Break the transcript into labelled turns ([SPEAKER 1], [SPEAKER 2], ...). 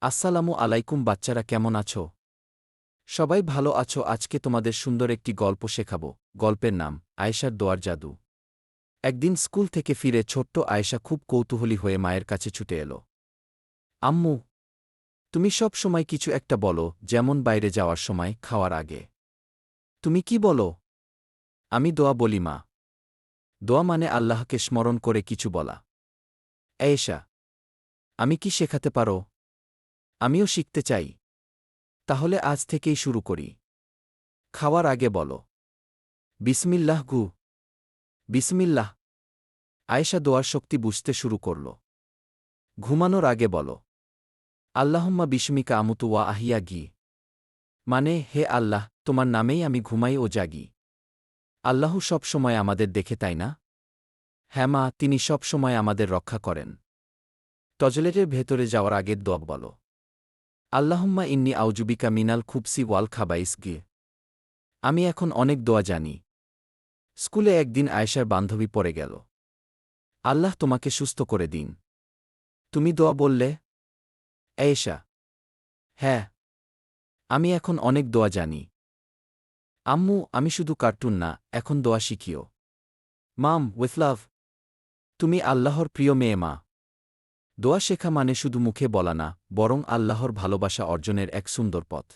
[SPEAKER 1] আসসালামু আলাইকুম বাচ্চারা, কেমন আছো? সবাই ভালো আছো? আজকে তোমাদের সুন্দর একটি গল্প শেখাবো। গল্পের নাম আয়েশার দোয়ার জাদু। একদিন স্কুল থেকে ফিরে ছোট্ট আয়েশা খুব কৌতূহলী হয়ে মায়ের কাছে ছুটে এল। আম্মু, তুমি সব সময় কিছু একটা বলো, যেমন বাইরে যাওয়ার সময়, খাওয়ার আগে। তুমি কি বলো? আমি দোয়া বলি মা। দোয়া মানে আল্লাহকে স্মরণ করে কিছু বলা। আয়েশা, আমি কি শেখাতে পারো? আমিও শিখতে চাই। তাহলে আজ থেকেই শুরু করি। খাওয়ার আগে বলো, বিসমিল্লাহ গু। বিসমিল্লাহ। আয়েশা দোয়ার শক্তি বুঝতে শুরু করল। ঘুমানোর আগে বলো, আল্লাহুম্মা বিস্মিকা আমুতু ওয়া আহিয়া গি। মানে, হে আল্লাহ, তোমার নামেই আমি ঘুমাই ও জাগি। আল্লাহু সব সময় আমাদের দেখে, তাই না? হ্যাঁ মা, তিনি সব সময় আমাদের রক্ষা করেন। টয়লেটের ভেতরে যাওয়ার আগের দোয়া বলো, আল্লাহুম্মা ইন্নি আউজুবিকা মিনাল খুবসি ওয়াল খাবাইস গি। আমি এখন অনেক দোয়া জানি। স্কুলে একদিন আয়েশার বান্ধবী পড়ে গেল। আল্লাহ তোমাকে সুস্থ করে দিন। তুমি দোয়া বললে? আয়েশা, হ্যাঁ, আমি এখন অনেক দোয়া জানি। আম্মু, আমি শুধু কার্টুন না, এখন দোয়া শিখিও। মাম, উইথ লাভ। তুমি আল্লাহর প্রিয় মেয়ে মা। দোয়া শেখা মানে শুধু মুখে বলা না, বরং আল্লাহর ভালোবাসা অর্জনের এক সুন্দর পথ।